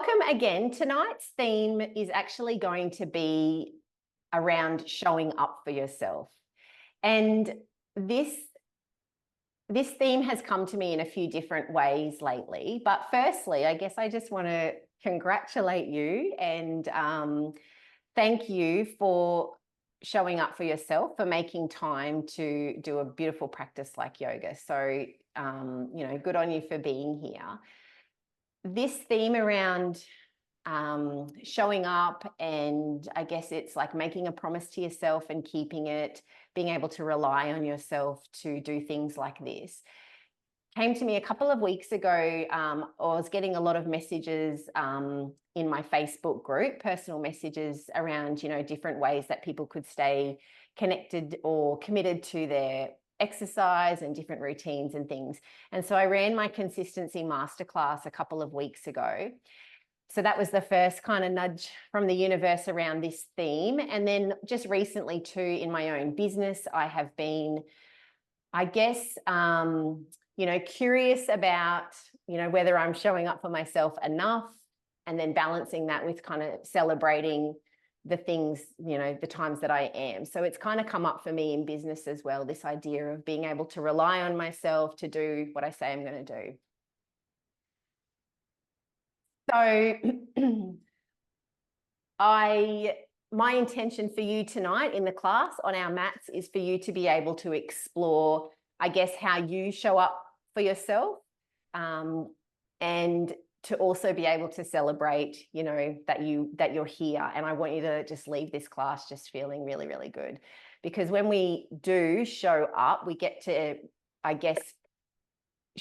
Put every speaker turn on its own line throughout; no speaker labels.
Welcome again. Tonight's theme is actually going to be around showing up for yourself. And this theme has come to me in a few different ways lately. But firstly, I guess I just want to congratulate you and thank you for showing up for yourself, for making time to do a beautiful practice like yoga. So, good on you for being here. This theme around showing up, and I guess it's like making a promise to yourself and keeping it, being able to rely on yourself to do things like this, came to me a couple of weeks ago. I was getting a lot of messages in my Facebook group, personal messages around, different ways that people could stay connected or committed to their exercise and different routines and things. And so I ran my consistency masterclass a couple of weeks ago. So that was the first kind of nudge from the universe around this theme. And then just recently too, in my own business, I have been, I guess, curious about, whether I'm showing up for myself enough, and then balancing that with kind of celebrating the things, the times that I am. So it's kind of come up for me in business as well, this idea of being able to rely on myself to do what I say I'm going to do. So my intention for you tonight in the class on our mats is for you to be able to explore, I guess, how you show up for yourself, and to also be able to celebrate, that you're here. And I want you to just leave this class just feeling really, really good, because when we do show up, we get to, I guess,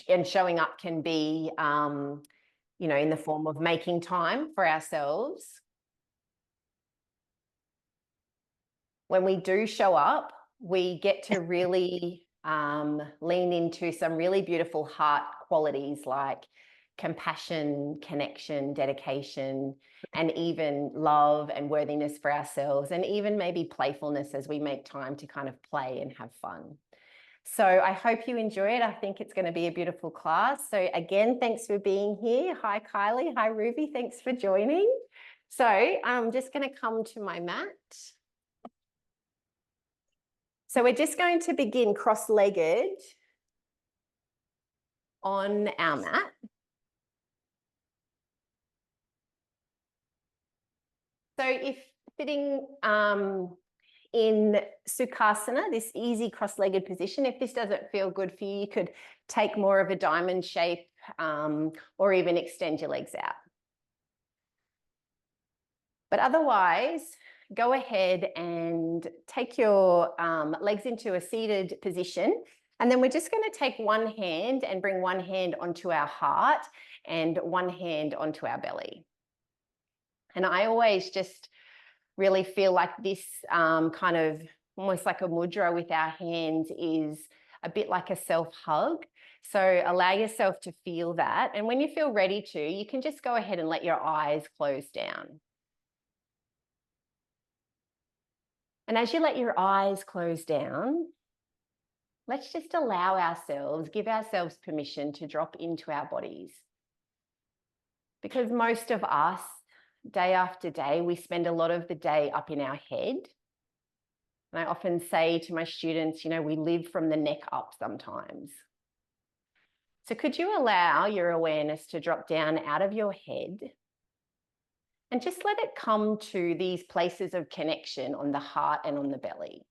and showing up can be, in the form of making time for ourselves. When we do show up, we get to really lean into some really beautiful heart qualities like compassion, connection, dedication, and even love and worthiness for ourselves, and even maybe playfulness as we make time to kind of play and have fun. So I hope you enjoy it. I think it's going to be a beautiful class. So again, thanks for being here. Hi, Kylie. Hi, Ruby. Thanks for joining. So I'm just going to come to my mat. So we're just going to begin cross-legged on our mat. So if sitting in Sukhasana, this easy cross-legged position, if this doesn't feel good for you, you could take more of a diamond shape, or even extend your legs out. But otherwise, go ahead and take your legs into a seated position. And then we're just going to take one hand and bring one hand onto our heart and one hand onto our belly. And I always just really feel like this kind of almost like a mudra with our hands is a bit like a self-hug. So allow yourself to feel that. And when you feel ready to, you can just go ahead and let your eyes close down. And as you let your eyes close down, let's just allow ourselves, give ourselves permission to drop into our bodies. Because most of us, day after day, we spend a lot of the day up in our head. And I often say to my students, we live from the neck up sometimes. So could you allow your awareness to drop down out of your head and just let it come to these places of connection on the heart and on the belly?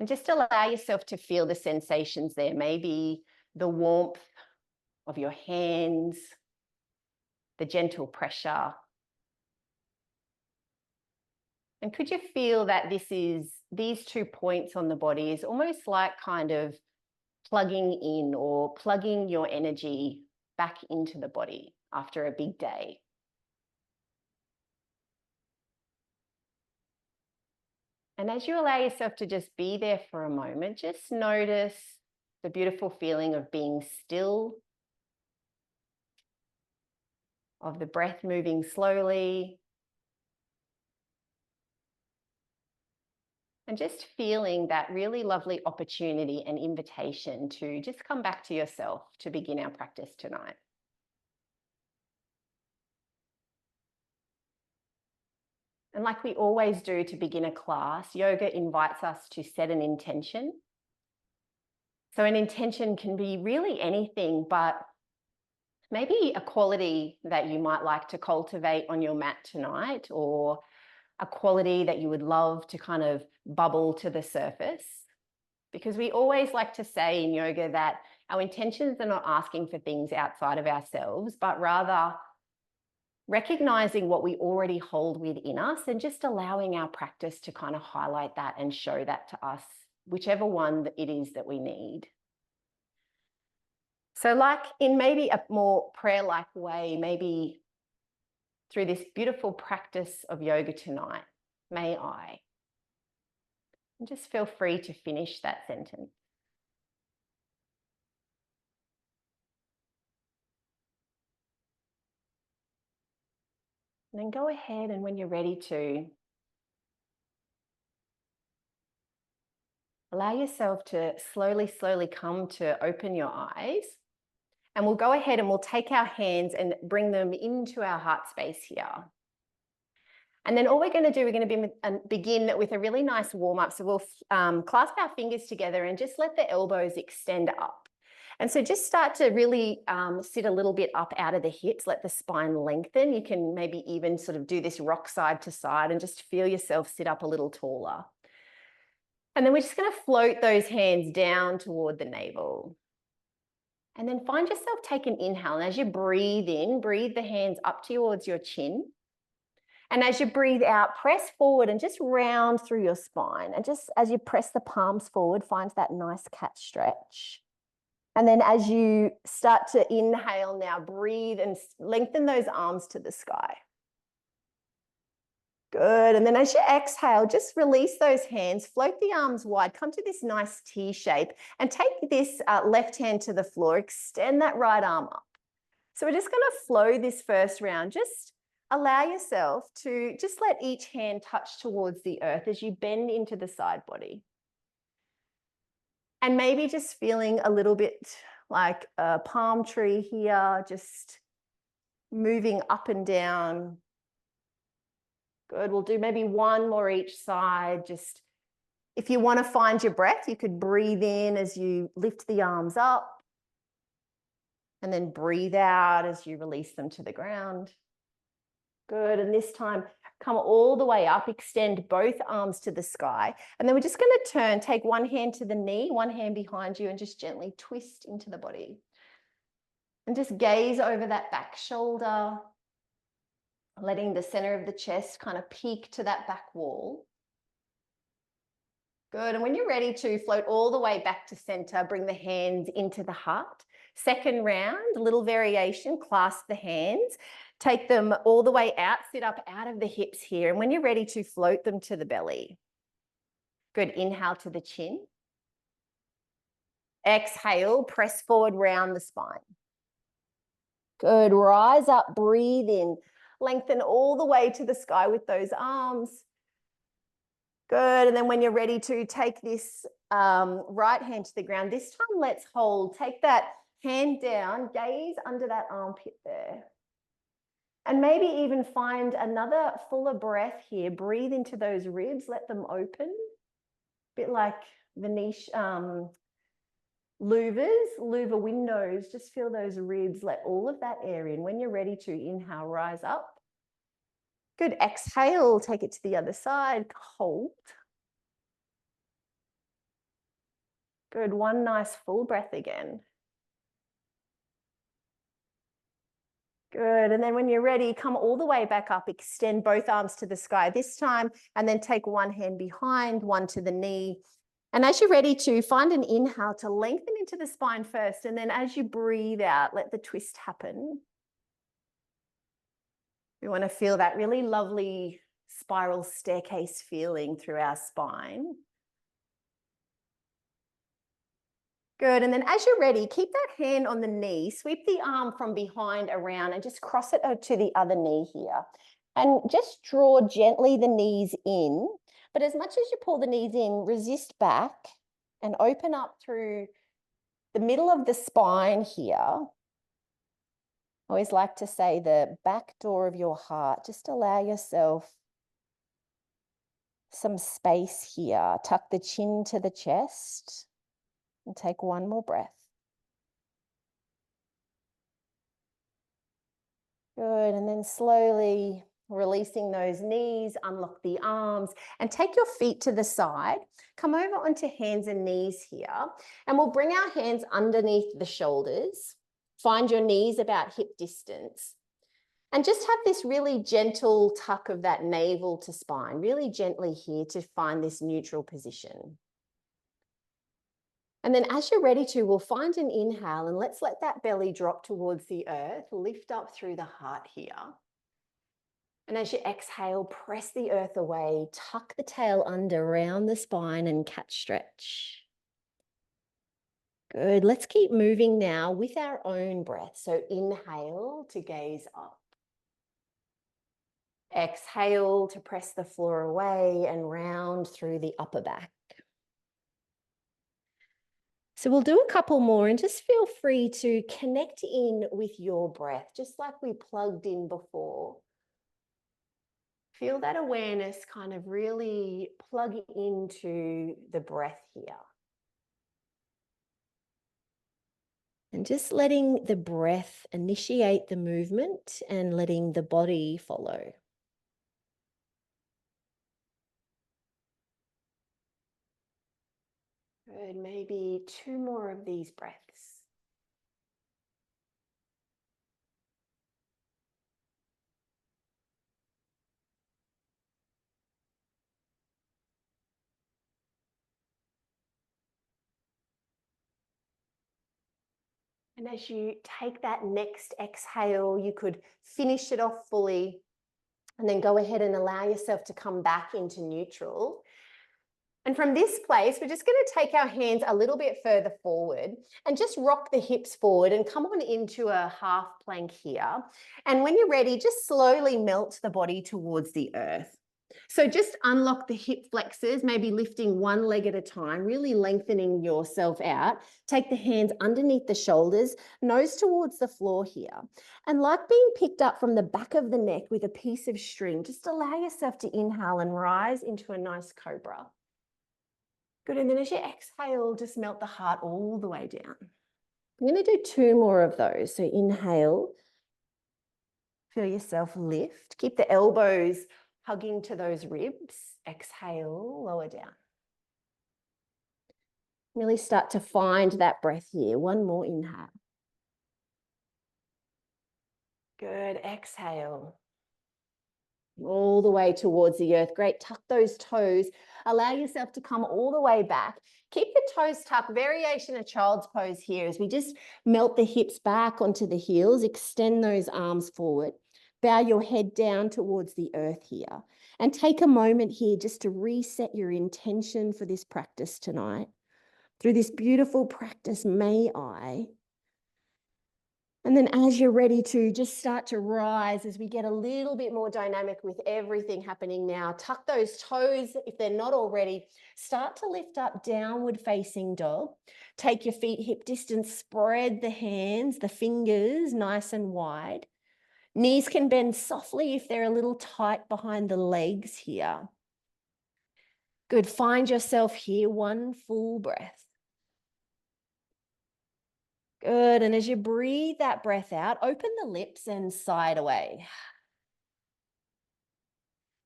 And just allow yourself to feel the sensations there, maybe the warmth of your hands, the gentle pressure. And could you feel that these 2 points on the body is almost like kind of plugging in or plugging your energy back into the body after a big day? And as you allow yourself to just be there for a moment, just notice the beautiful feeling of being still, of the breath moving slowly, and just feeling that really lovely opportunity and invitation to just come back to yourself to begin our practice tonight. And like we always do to begin a class, yoga invites us to set an intention. So an intention can be really anything, but maybe a quality that you might like to cultivate on your mat tonight, or a quality that you would love to kind of bubble to the surface. Because we always like to say in yoga that our intentions are not asking for things outside of ourselves, but rather recognizing what we already hold within us and just allowing our practice to kind of highlight that and show that to us, whichever one it is that we need. So like in maybe a more prayer-like way, maybe through this beautiful practice of yoga tonight, may I. And just feel free to finish that sentence. And then go ahead, and when you're ready to, allow yourself to slowly come to open your eyes. And we'll go ahead and we'll take our hands and bring them into our heart space here. And then all we're going to do, we're going to begin with a really nice warm up. So we'll clasp our fingers together and just let the elbows extend up. And so just start to really sit a little bit up out of the hips, let the spine lengthen. You can maybe even sort of do this rock side to side and just feel yourself sit up a little taller. And then we're just going to float those hands down toward the navel. And then find yourself take an inhale. And as you breathe in, breathe the hands up towards your chin. And as you breathe out, press forward and just round through your spine. And just as you press the palms forward, find that nice cat stretch. And then as you start to inhale now, breathe and lengthen those arms to the sky. Good. And then as you exhale, just release those hands, float the arms wide, come to this nice T shape, and take this left hand to the floor, extend that right arm up. So we're just going to flow this first round. Just allow yourself to just let each hand touch towards the earth as you bend into the side body. And maybe just feeling a little bit like a palm tree here, just moving up and down. Good. We'll do maybe one more each side. Just if you want to find your breath, you could breathe in as you lift the arms up, and then breathe out as you release them to the ground. Good. And this time, come all the way up, extend both arms to the sky. And then we're just going to turn, take one hand to the knee, one hand behind you, and just gently twist into the body. And just gaze over that back shoulder, letting the center of the chest kind of peek to that back wall. Good. And when you're ready to float all the way back to center, bring the hands into the heart. Second round, a little variation, clasp the hands, take them all the way out, sit up out of the hips here. And when you're ready to float them to the belly. Good. Inhale to the chin. Exhale, press forward, round the spine. Good. Rise up, breathe in. Lengthen all the way to the sky with those arms. Good. And then when you're ready to take this right hand to the ground, this time let's hold. Take that hand down, gaze under that armpit there. And maybe even find another fuller breath here. Breathe into those ribs, let them open. A bit like Venetian louver windows. Just feel those ribs, let all of that air in. When you're ready to inhale, rise up. Good. Exhale, take it to the other side. Hold. Good. One nice full breath again. Good. And then when you're ready, come all the way back up, extend both arms to the sky this time, and then take one hand behind, one to the knee. And as you're ready to, find an inhale to lengthen into the spine first. And then as you breathe out, let the twist happen. We want to feel that really lovely spiral staircase feeling through our spine. Good. And then as you're ready, keep that hand on the knee, sweep the arm from behind around and just cross it to the other knee here. And just draw gently the knees in, but as much as you pull the knees in, resist back and open up through the middle of the spine here. I always like to say the back door of your heart. Just allow yourself some space here. Tuck the chin to the chest and take one more breath. Good, and then slowly releasing those knees, unlock the arms, and take your feet to the side. Come over onto hands and knees here, and we'll bring our hands underneath the shoulders. Find your knees about hip distance. And just have this really gentle tuck of that navel to spine, really gently here to find this neutral position. And then as you're ready to, we'll find an inhale and let's let that belly drop towards the earth, lift up through the heart here. And as you exhale, press the earth away, tuck the tail under, round the spine and catch stretch. Good, let's keep moving now with our own breath. So inhale to gaze up. Exhale to press the floor away and round through the upper back. So we'll do a couple more and just feel free to connect in with your breath, just like we plugged in before. Feel that awareness kind of really plug into the breath here. And just letting the breath initiate the movement and letting the body follow. Good, maybe 2 more of these breaths. And as you take that next exhale, you could finish it off fully and then go ahead and allow yourself to come back into neutral. And from this place, we're just going to take our hands a little bit further forward and just rock the hips forward and come on into a half plank here. And when you're ready, just slowly melt the body towards the earth. So just unlock the hip flexors, maybe lifting one leg at a time, really lengthening yourself out. Take the hands underneath the shoulders, nose towards the floor here. And like being picked up from the back of the neck with a piece of string, just allow yourself to inhale and rise into a nice cobra. Good, and then as you exhale, just melt the heart all the way down. I'm going to do 2 more of those. So inhale, feel yourself lift. Keep the elbows hugging to those ribs. Exhale, lower down. Really start to find that breath here. 1 more inhale. Good, exhale. All the way towards the earth. Great, tuck those toes. Allow yourself to come all the way back. Keep the toes tucked, variation of child's pose here as we just melt the hips back onto the heels, extend those arms forward. Bow your head down towards the earth here. And take a moment here just to reset your intention for this practice tonight. Through this beautiful practice, may I. And then as you're ready to, just start to rise as we get a little bit more dynamic with everything happening now. Tuck those toes if they're not already. Start to lift up, downward facing dog. Take your feet hip distance, spread the hands, the fingers nice and wide. Knees can bend softly if they're a little tight behind the legs here. Good, find yourself here, 1 full breath. Good, and as you breathe that breath out, open the lips and sigh away.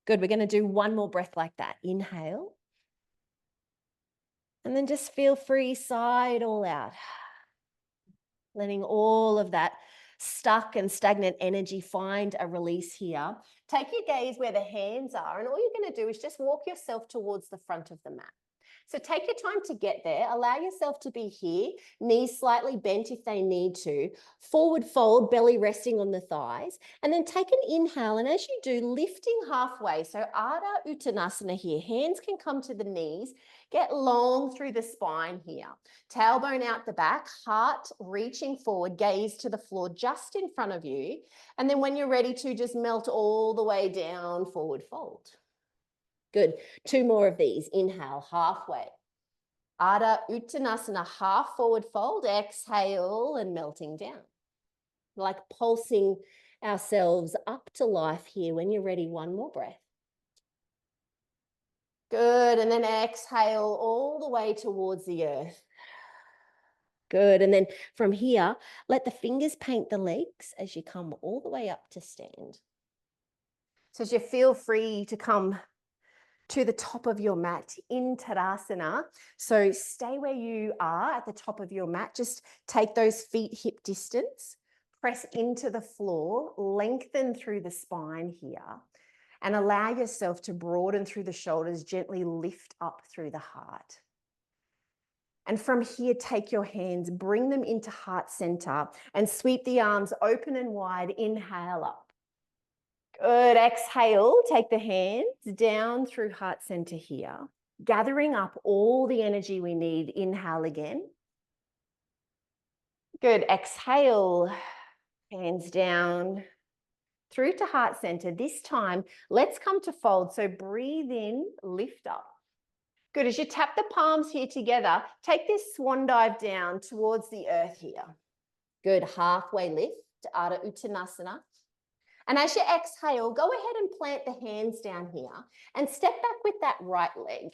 Good, we're going to do 1 more breath like that. Inhale. And then just feel free, sigh it all out. Letting all of that stuck and stagnant energy find a release here. Take your gaze where the hands are, and all you're going to do is just walk yourself towards the front of the mat. So take your time to get there. Allow yourself to be here, knees slightly bent if they need to. Forward fold, belly resting on the thighs. And then take an inhale. And as you do, lifting halfway. So Ardha Uttanasana here. Hands can come to the knees. Get long through the spine here. Tailbone out the back, heart reaching forward, gaze to the floor just in front of you. And then when you're ready to, just melt all the way down, forward fold. Good. 2 more of these. Inhale, halfway. Ardha Uttanasana, half forward fold. Exhale and melting down. Like pulsing ourselves up to life here. When you're ready, 1 more breath. Good. And then exhale all the way towards the earth. Good. And then from here, let the fingers paint the legs as you come all the way up to stand. So as you feel free to come to the top of your mat in Tadasana. So stay where you are at the top of your mat. Just take those feet hip distance, press into the floor, lengthen through the spine here, and allow yourself to broaden through the shoulders, gently lift up through the heart. And from here, take your hands, bring them into heart center and sweep the arms open and wide. Inhale up. Good. Exhale, take the hands down through heart center here, gathering up all the energy we need. Inhale again. Good. Exhale, hands down through to heart center. This time, let's come to fold. So breathe in, lift up. Good. As you tap the palms here together, take this swan dive down towards the earth here. Good. Halfway lift, Ardha Uttanasana. And as you exhale, go ahead and plant the hands down here and step back with that right leg.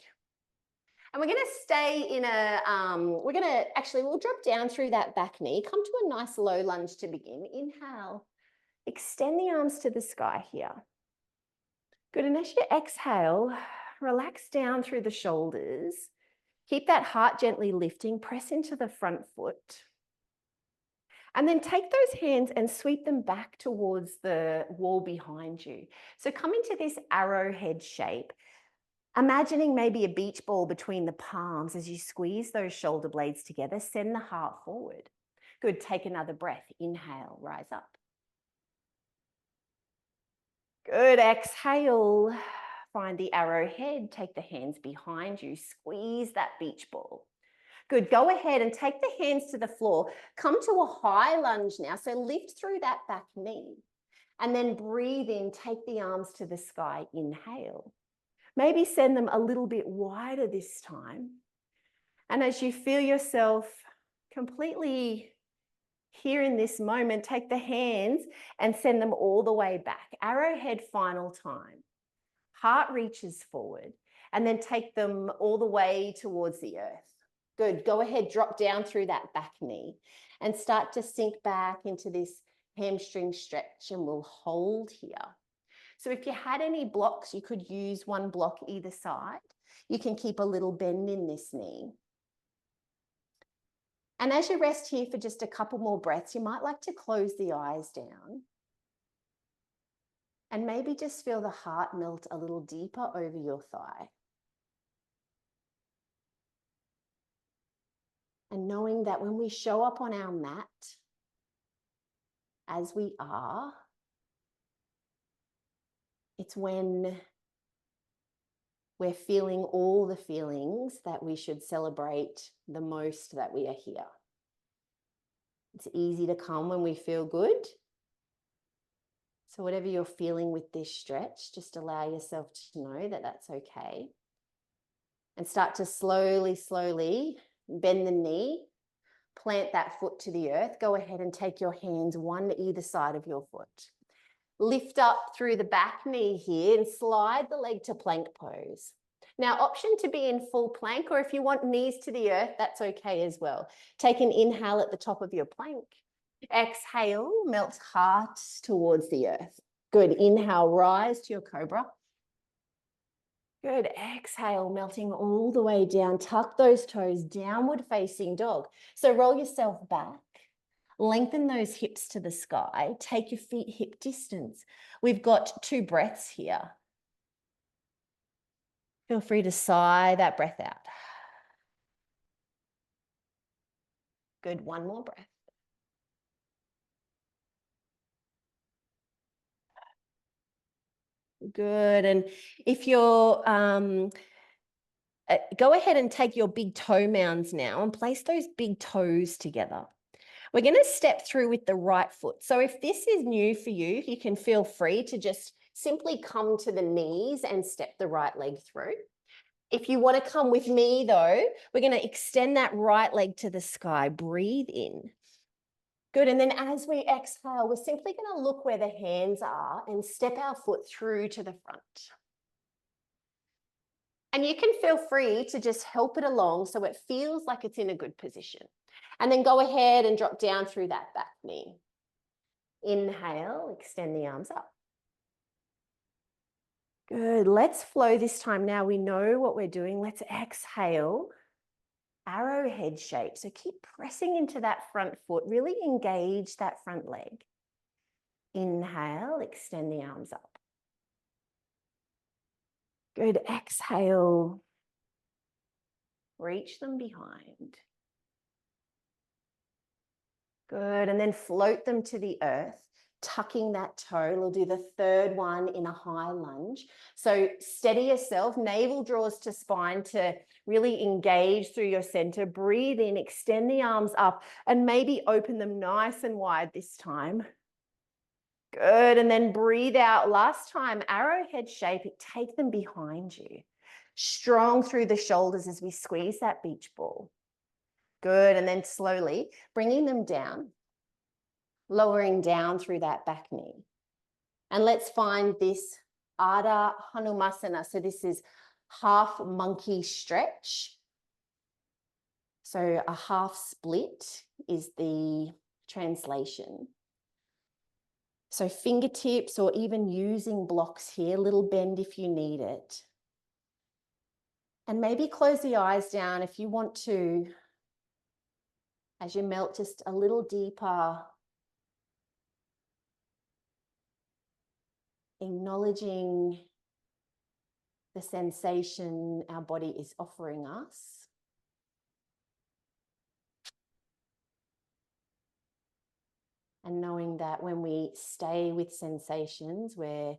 And we're going to stay in a, we'll drop down through that back knee, come to a nice low lunge to begin. Inhale, extend the arms to the sky here. Good. And as you exhale, relax down through the shoulders. Keep that heart gently lifting, press into the front foot. And then take those hands and sweep them back towards the wall behind you. So come into this arrowhead shape, imagining maybe a beach ball between the palms as you squeeze those shoulder blades together. Send the heart forward. Good. Take another breath. Inhale, rise up. Good. Exhale. Find the arrowhead. Take the hands behind you. Squeeze that beach ball. Good. Go ahead and take the hands to the floor. Come to a high lunge now. So lift through that back knee and then breathe in. Take the arms to the sky. Inhale. Maybe send them a little bit wider this time. And as you feel yourself completely here in this moment, take the hands and send them all the way back. Arrowhead final time. Heart reaches forward and then take them all the way towards the earth. Good. Go ahead, drop down through that back knee and start to sink back into this hamstring stretch, and we'll hold here. So if you had any blocks, you could use one block either side. You can keep a little bend in this knee. And as you rest here for just a couple more breaths, you might like to close the eyes down and maybe just feel the heart melt a little deeper over your thigh. And knowing that when we show up on our mat, as we are, it's when we're feeling all the feelings that we should celebrate the most that we are here. It's easy to come when we feel good. So whatever you're feeling with this stretch, just allow yourself to know that that's okay. And start to slowly, slowly bend the knee, plant that foot to the earth. Go ahead and take your hands one either side of your foot. Lift up through the back knee here and slide the leg to plank pose. Now, option to be in full plank, or if you want knees to the earth, that's okay as well. Take an inhale at the top of your plank. Exhale, melt heart towards the earth. Good. Inhale, rise to your cobra. Good. Exhale, melting all the way down. Tuck those toes, downward facing dog. So roll yourself back. Lengthen those hips to the sky. Take your feet hip distance. We've got 2 breaths here. Feel free to sigh that breath out. Good. One more breath. Good. And if you're, go ahead and take your big toe mounds now and place those big toes together. We're going to step through with the right foot. So if this is new for you, you can feel free to just simply come to the knees and step the right leg through. If you want to come with me though, we're going to extend that right leg to the sky. Breathe in. Good. And then as we exhale, we're simply going to look where the hands are and step our foot through to the front. And you can feel free to just help it along so it feels like it's in a good position. And then go ahead and drop down through that back knee. Inhale, extend the arms up. Good, let's flow this time. Now we know what we're doing. Let's exhale, arrowhead shape. So keep pressing into that front foot, really engage that front leg. Inhale, extend the arms up. Good, exhale, reach them behind. Good, and then float them to the earth, tucking that toe. We'll do the third one in a high lunge. So steady yourself, navel draws to spine to really engage through your center. Breathe in, extend the arms up, and maybe open them nice and wide this time. Good, and then breathe out. Last time, arrowhead shape, take them behind you. Strong through the shoulders as we squeeze that beach ball. Good, and then slowly bringing them down, lowering down through that back knee. And let's find this Ardha Hanumasana. So this is half monkey stretch. So a half split is the translation. So fingertips or even using blocks here, little bend if you need it. And maybe close the eyes down if you want to, as you melt just a little deeper, acknowledging the sensation our body is offering us. And knowing that when we stay with sensations, we're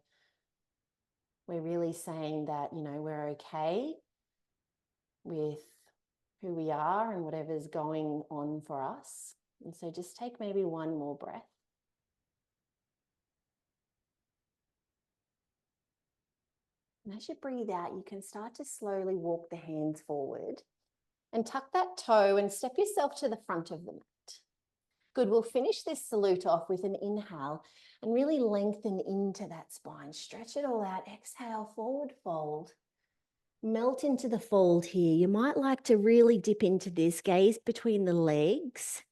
really saying that, you know, we're okay with who we are and whatever's going on for us. And so just take maybe one more breath. And as you breathe out, you can start to slowly walk the hands forward and tuck that toe and step yourself to the front of the mat. Good, we'll finish this salute off with an inhale and really lengthen into that spine. Stretch it all out. Exhale, forward fold. Melt into the fold here. You might like to really dip into this, gaze between the legs.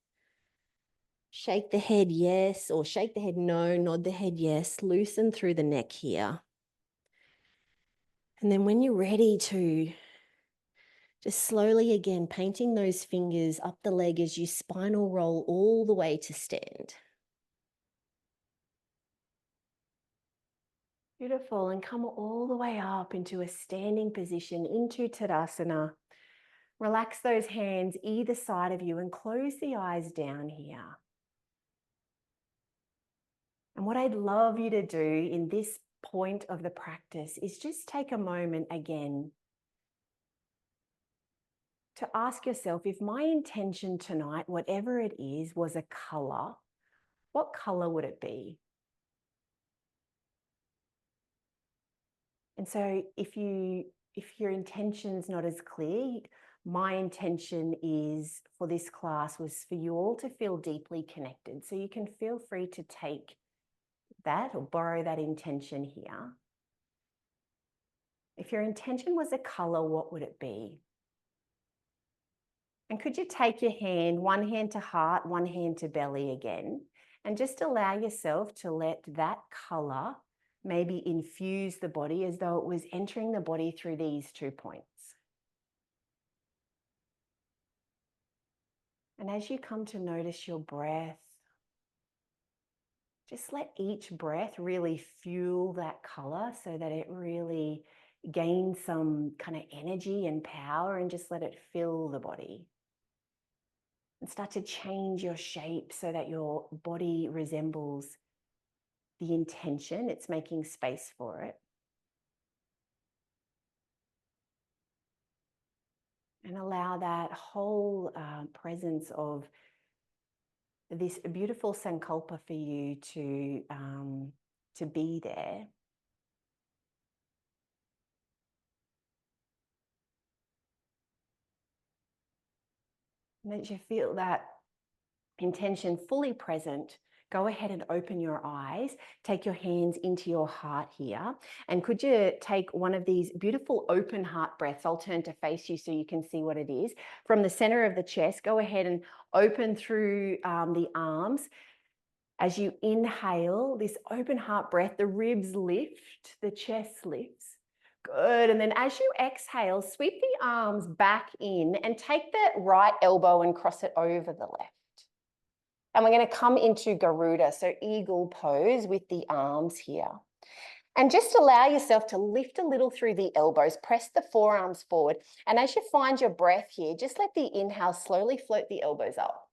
Shake the head yes, or shake the head no, nod the head yes. Loosen through the neck here. And then when you're ready to, just slowly again, painting those fingers up the leg as you spinal roll all the way to stand. Beautiful, and come all the way up into a standing position, into Tadasana. Relax those hands either side of you and close the eyes down here. And what I'd love you to do in this point of the practice is just take a moment again to ask yourself, if my intention tonight, whatever it is, was a color, what color would it be? And so if your intention's not as clear, my intention is for this class was for you all to feel deeply connected. So you can feel free to take that or borrow that intention here. If your intention was a color, what would it be? And could you take your hand, one hand to heart, one hand to belly again, and just allow yourself to let that color maybe infuse the body as though it was entering the body through these 2 points. And as you come to notice your breath, just let each breath really fuel that color so that it really gains some kind of energy and power, and just let it fill the body. And start to change your shape so that your body resembles the intention. It's making space for it. And allow that whole presence of this beautiful sankalpa for you to be there. And as you feel that intention fully present, go ahead and open your eyes. Take your hands into your heart here. And could you take one of these beautiful open heart breaths? I'll turn to face you so you can see what it is. From the center of the chest, go ahead and open through the arms. As you inhale this open heart breath, the ribs lift, the chest lifts. Good. And then as you exhale, sweep the arms back in and take the right elbow and cross it over the left. And we're going to come into Garuda, so eagle pose with the arms here. And just allow yourself to lift a little through the elbows, press the forearms forward. And as you find your breath here, just let the inhale slowly float the elbows up.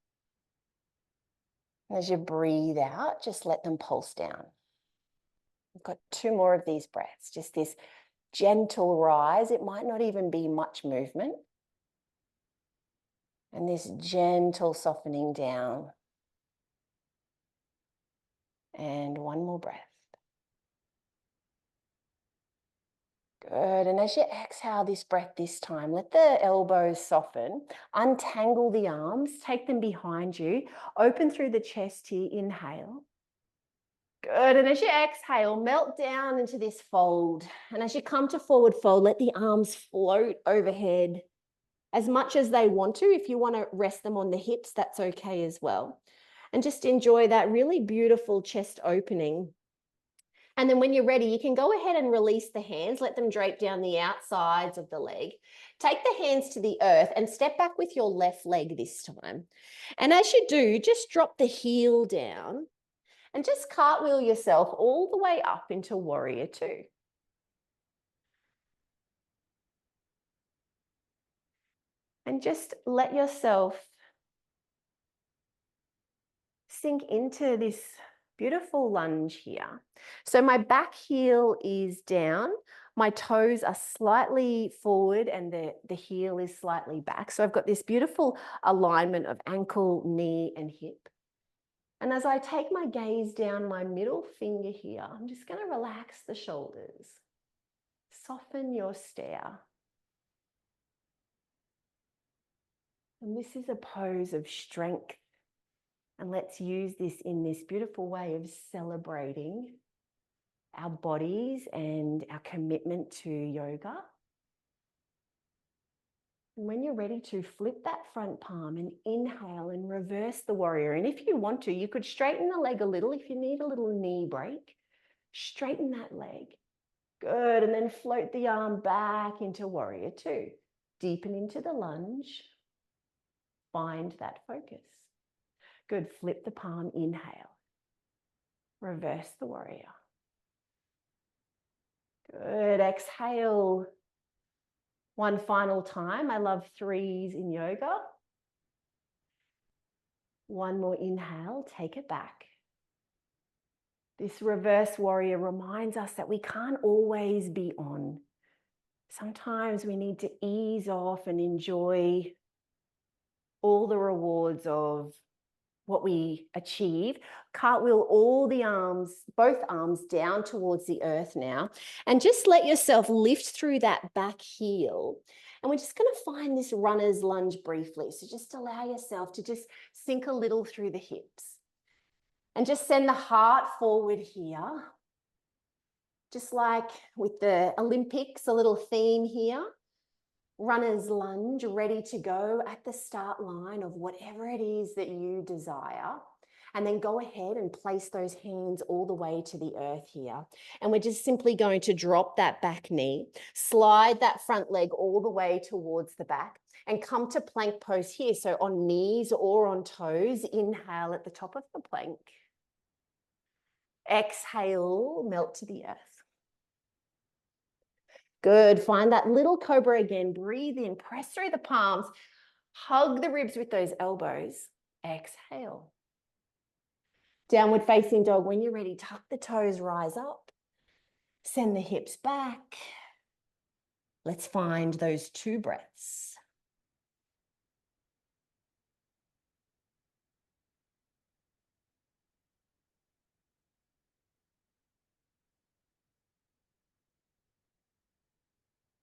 And as you breathe out, just let them pulse down. We've got 2 more of these breaths, just this gentle rise. It might not even be much movement. And this gentle softening down. And 1 more breath. Good. And as you exhale this breath this time, let the elbows soften, untangle the arms, take them behind you, open through the chest here, inhale. Good. And as you exhale, melt down into this fold. And as you come to forward fold, let the arms float overhead as much as they want to. If you want to rest them on the hips, that's okay as well. And just enjoy that really beautiful chest opening. And then when you're ready, you can go ahead and release the hands, let them drape down the outsides of the leg. Take the hands to the earth and step back with your left leg this time. And as you do, just drop the heel down and just cartwheel yourself all the way up into Warrior Two. And just let yourself sink into this beautiful lunge here. So my back heel is down, my toes are slightly forward and the heel is slightly back. So I've got this beautiful alignment of ankle, knee and hip. And as I take my gaze down my middle finger here, I'm just going to relax the shoulders, soften your stare. And this is a pose of strength. And let's use this in this beautiful way of celebrating our bodies and our commitment to yoga. And when you're ready to flip that front palm and inhale and reverse the warrior. And if you want to, you could straighten the leg a little. If you need a little knee break, straighten that leg. Good. And then float the arm back into Warrior Two. Deepen into the lunge. Find that focus. Good. Flip the palm, inhale. Reverse the warrior. Good. Exhale. 1 final time. I love 3s in yoga. 1 more inhale. Take it back. This reverse warrior reminds us that we can't always be on. Sometimes we need to ease off and enjoy all the rewards of what we achieve. Cartwheel all the arms, both arms down towards the earth now. And just let yourself lift through that back heel. And we're just going to find this runner's lunge briefly. So just allow yourself to just sink a little through the hips. And just send the heart forward here. Just like with the Olympics, a little theme here. Runner's lunge, ready to go at the start line of whatever it is that you desire. And then go ahead and place those hands all the way to the earth here. And we're just simply going to drop that back knee, slide that front leg all the way towards the back and come to plank pose here. So on knees or on toes, inhale at the top of the plank. Exhale, melt to the earth. Good. Find that little cobra again. Breathe in, press through the palms, hug the ribs with those elbows. Exhale. Downward facing dog. When you're ready, tuck the toes, rise up. Send the hips back. Let's find those 2 breaths.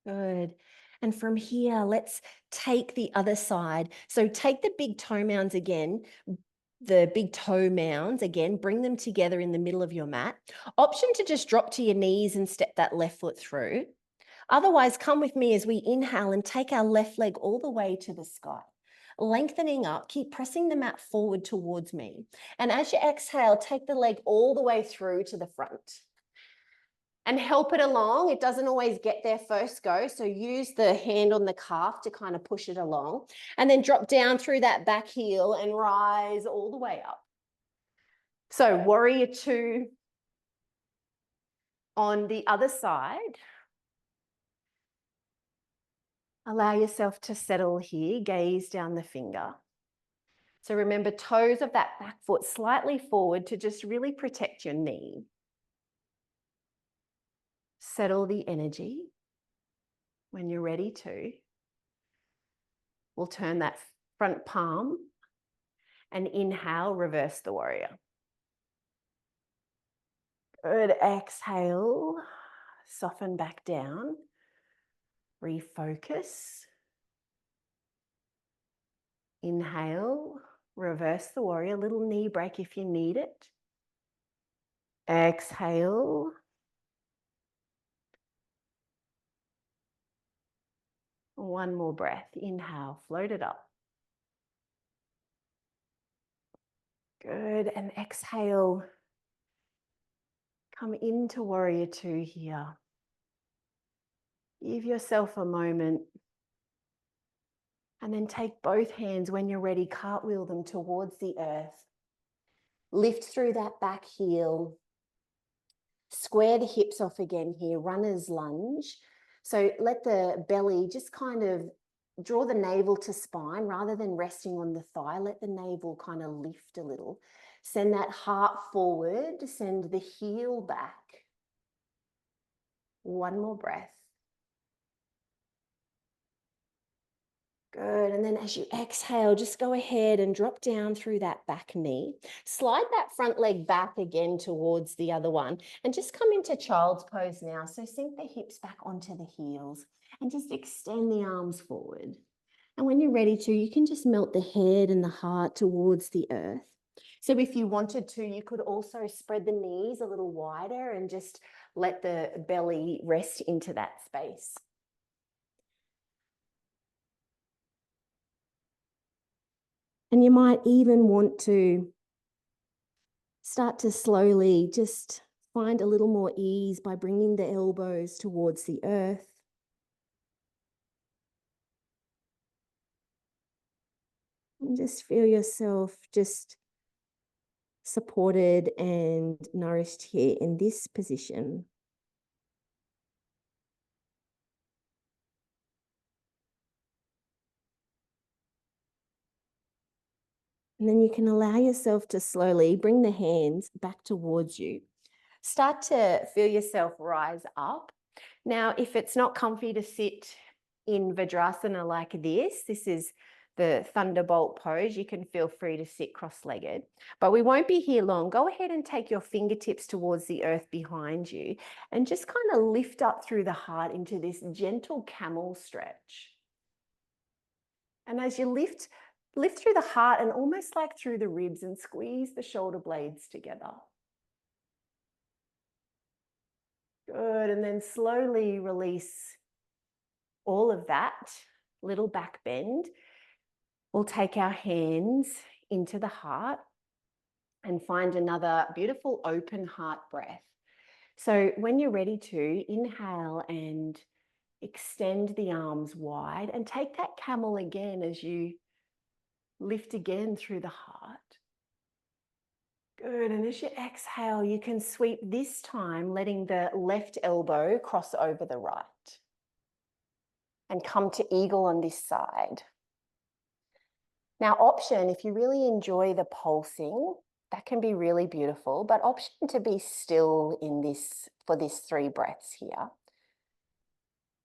Good. And from here, let's take the other side. So take the big toe mounds again.
the big toe mounds, again, bring them together in the middle of your mat. Option to just drop to your knees and step that left foot through. Otherwise, come with me as we inhale and take our left leg all the way to the sky. Lengthening up, keep pressing the mat forward towards me. And as you exhale, take the leg all the way through to the front. And help it along. It doesn't always get there first go. So use the hand on the calf to kind of push it along. And then drop down through that back heel and rise all the way up. So warrior two on the other side. Allow yourself to settle here. Gaze down the finger. So remember, toes of that back foot slightly forward to just really protect your knee. Settle the energy. When you're ready to, we'll turn that front palm and inhale, reverse the warrior. Good, exhale, soften back down, refocus. Inhale, reverse the warrior, little knee break if you need it. Exhale. One more breath. Inhale, float it up. Good, and exhale. Come into warrior two here. Give yourself a moment. And then take both hands when you're ready, cartwheel them towards the earth. Lift through that back heel. Square the hips off again here, runner's lunge. So let the belly just kind of draw the navel to spine rather than resting on the thigh. Let the navel kind of lift a little. Send that heart forward, send the heel back. One more breath. Good, and then as you exhale, just go ahead and drop down through that back knee. Slide that front leg back again towards the other one and just come into child's pose now. So sink the hips back onto the heels and just extend the arms forward. And when you're ready to, you can just melt the head and the heart towards the earth. So if you wanted to, you could also spread the knees a little wider and just let the belly rest into that space. And you might even want to start to slowly just find a little more ease by bringing the elbows towards the earth. And just feel yourself just supported and nourished here in this position. And then you can allow yourself to slowly bring the hands back towards you. Start to feel yourself rise up. Now, if it's not comfy to sit in Vajrasana like this is the thunderbolt pose. You can feel free to sit cross-legged, but we won't be here long. Go ahead and take your fingertips towards the earth behind you and just kind of lift up through the heart into this gentle camel stretch. And as you lift through the heart and almost like through the ribs and squeeze the shoulder blades together. Good, and then slowly release all of that, little back bend. We'll take our hands into the heart and find another beautiful open heart breath. So when you're ready to, inhale and extend the arms wide and take that camel again as you lift again through the heart. Good, and as you exhale, you can sweep this time, letting the left elbow cross over the right. And come to eagle on this side. Now, option, if you really enjoy the pulsing, that can be really beautiful, but option to be still in this, for these 3 breaths here.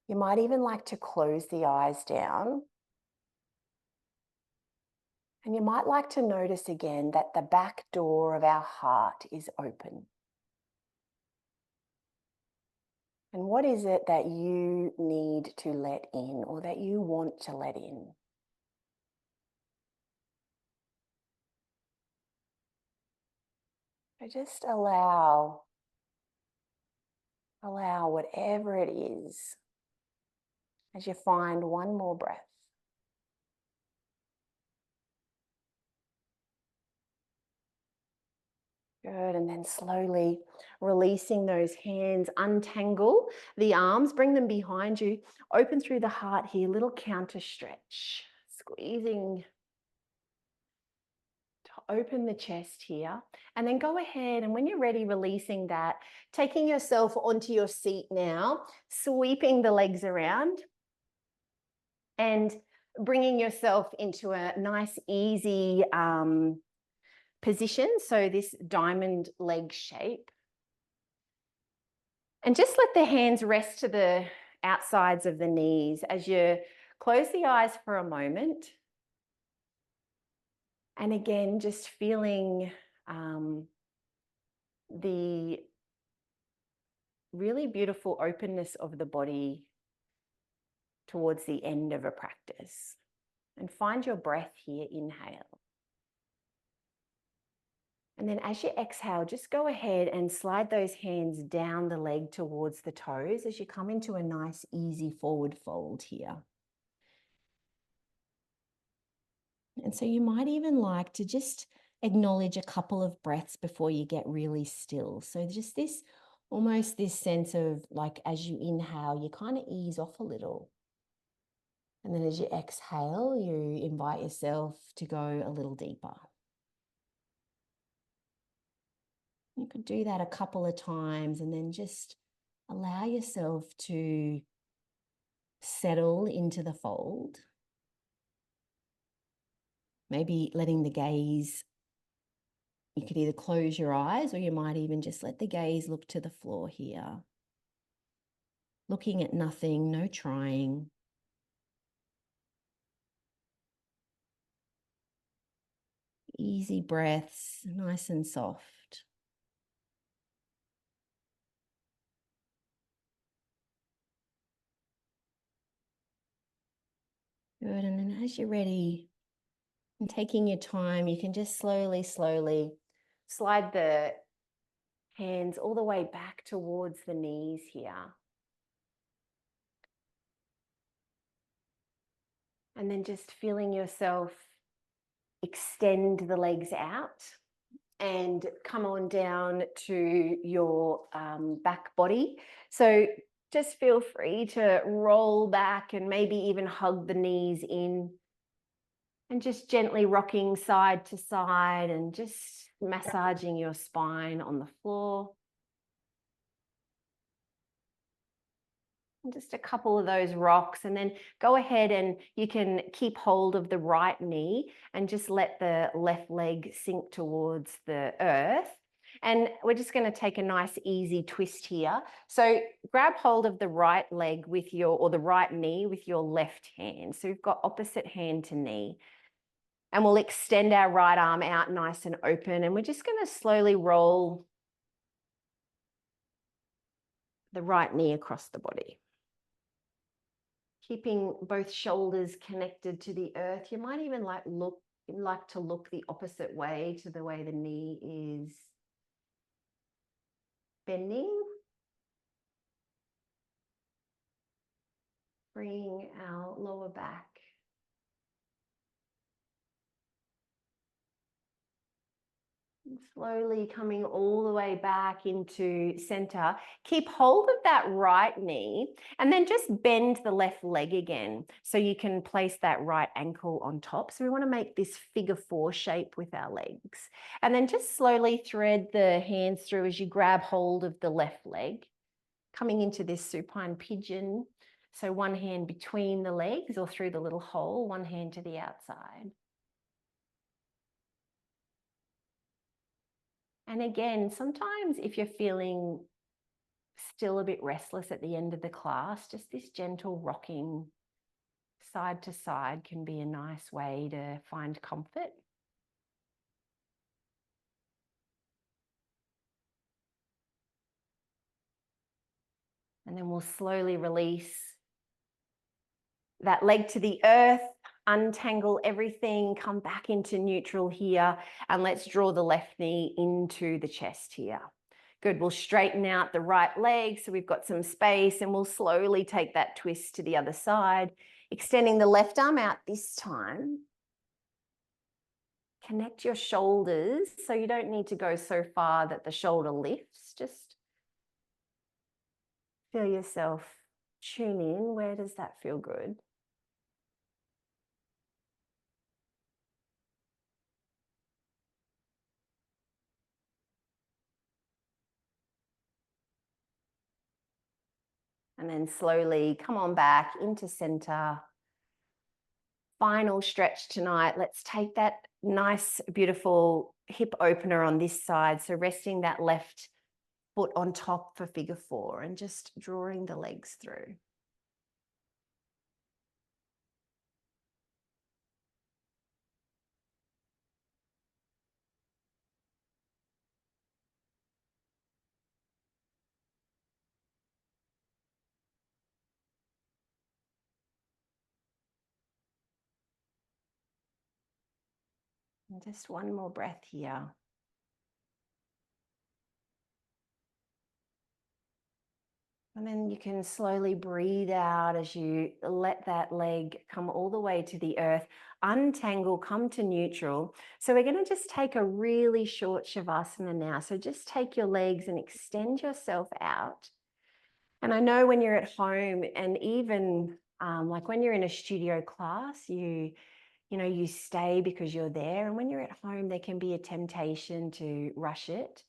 You might even like to close the eyes down. And you might like to notice again that the back door of our heart is open. And what is it that you need to let in or that you want to let in? So just allow whatever it is as you find one more breath. Good, and then slowly releasing those hands, untangle the arms, bring them behind you, open through the heart here, little counter stretch, squeezing to open the chest here. And then go ahead, and when you're ready, releasing that, taking yourself onto your seat now, sweeping the legs around and bringing yourself into a nice, easy position. So this diamond leg shape. And just let the hands rest to the outsides of the knees as you close the eyes for a moment. And again, just feeling the really beautiful openness of the body towards the end of a practice. And find your breath here, inhale. And then as you exhale, just go ahead and slide those hands down the leg towards the toes as you come into a nice, easy forward fold here. And so you might even like to just acknowledge a couple of breaths before you get really still. So just this, almost this sense of like as you inhale, you kind of ease off a little. And then as you exhale, you invite yourself to go a little deeper. You could do that a couple of times and then just allow yourself to settle into the fold. Maybe letting the gaze, you could either close your eyes or you might even just let the gaze look to the floor here. Looking at nothing, no trying. Easy breaths, nice and soft. Good, and then as you're ready, and taking your time, you can just slowly slide the hands all the way back towards the knees here. And then just feeling yourself extend the legs out and come on down to your back body. So just feel free to roll back and maybe even hug the knees in and just gently rocking side to side and just massaging your spine on the floor. And just a couple of those rocks, and then go ahead and you can keep hold of the right knee and just let the left leg sink towards the earth. And we're just going to take a nice easy twist here. So grab hold of the right leg with your, or the right knee with your left hand. So we've got opposite hand to knee. And we'll extend our right arm out nice and open. And we're just going to slowly roll the right knee across the body. Keeping both shoulders connected to the earth. You might even like to look the opposite way to the way the knee is bending. Freeing our lower back. And slowly coming all the way back into center. Keep hold of that right knee and then just bend the left leg again so you can place that right ankle on top. So we want to make this figure 4 shape with our legs. And then just slowly thread the hands through as you grab hold of the left leg, coming into this supine pigeon. So one hand between the legs or through the little hole, one hand to the outside. And again, sometimes if you're feeling still a bit restless at the end of the class, just this gentle rocking side to side can be a nice way to find comfort. And then we'll slowly release that leg to the earth,
untangle everything, come back into neutral here, and let's draw the left knee into the chest here. Good, we'll straighten out the right leg so we've got some space, and we'll slowly take that twist to the other side, extending the left arm out this time. Connect your shoulders so you don't need to go so far that the shoulder lifts. Just feel yourself tune in. Where does that feel good? And then slowly come on back into center. Final stretch tonight. Let's take that nice, beautiful hip opener on this side. So resting that left foot on top for figure 4 and just drawing the legs through. And just one more breath here. And then you can slowly breathe out as you let that leg come all the way to the earth, untangle, come to neutral. So we're going to just take a really short Shavasana now. So just take your legs and extend yourself out. And I know when you're at home, and even like when you're in a studio class, you stay because you're there. And when you're at home, there can be a temptation to rush it.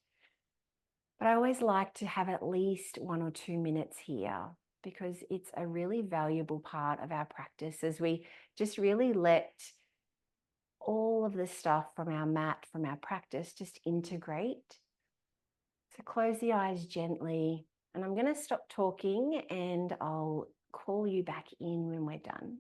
But I always like to have at least 1 or 2 minutes here, because it's a really valuable part of our practice as we just really let all of the stuff from our mat, from our practice, just integrate. So close the eyes gently, and I'm going to stop talking and I'll call you back in when we're done.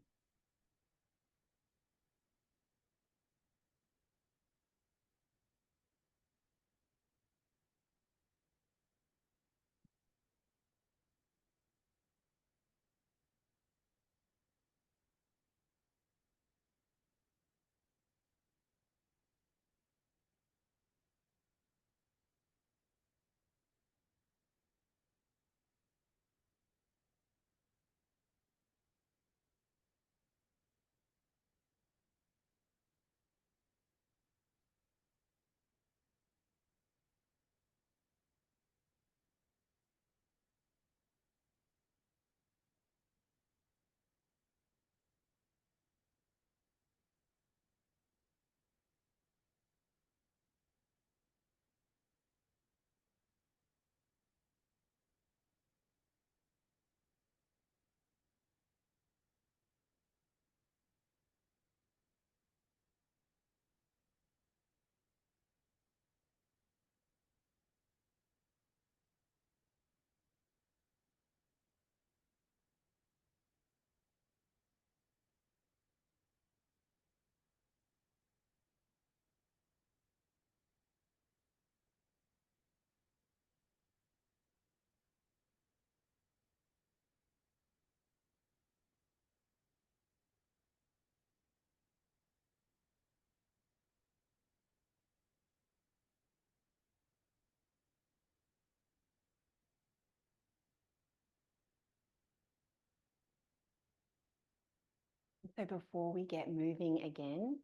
So before we get moving again,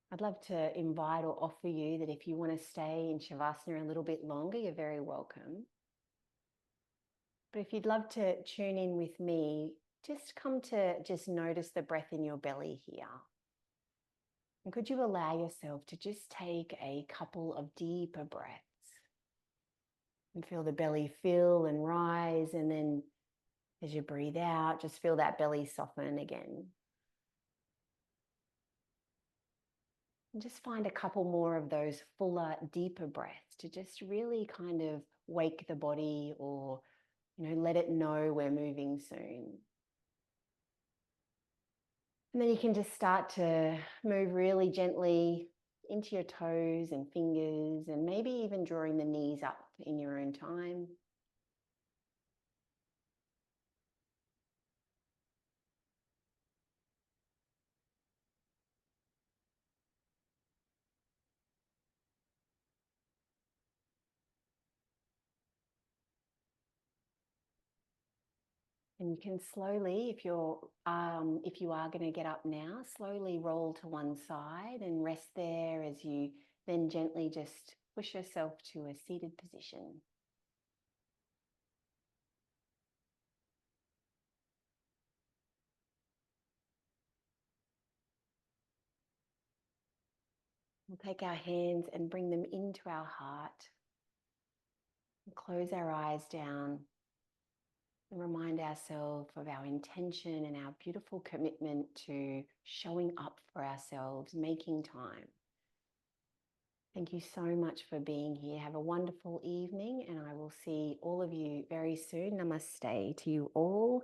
I'd love to invite or offer you that if you want to stay in Shavasana a little bit longer, you're very welcome. But if you'd love to tune in with me, just come to just notice the breath in your belly here. And could you allow yourself to just take a couple of deeper breaths and feel the belly fill and rise, and then as you breathe out, just feel that belly soften again. And just find a couple more of those fuller, deeper breaths to just really kind of wake the body, or let it know we're moving soon. And then you can just start to move really gently into your toes and fingers, and maybe even drawing the knees up in your own time. And you can slowly, if you are going to get up now, slowly roll to one side and rest there as you then gently just push yourself to a seated position. We'll take our hands and bring them into our heart. And close our eyes down and remind ourselves of our intention and our beautiful commitment to showing up for ourselves, making time. Thank you so much for being here. Have a wonderful evening, and I will see all of you very soon. Namaste to you all.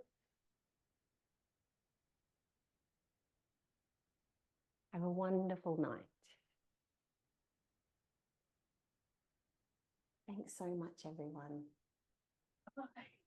Have a wonderful night. Thanks so much, everyone. Bye.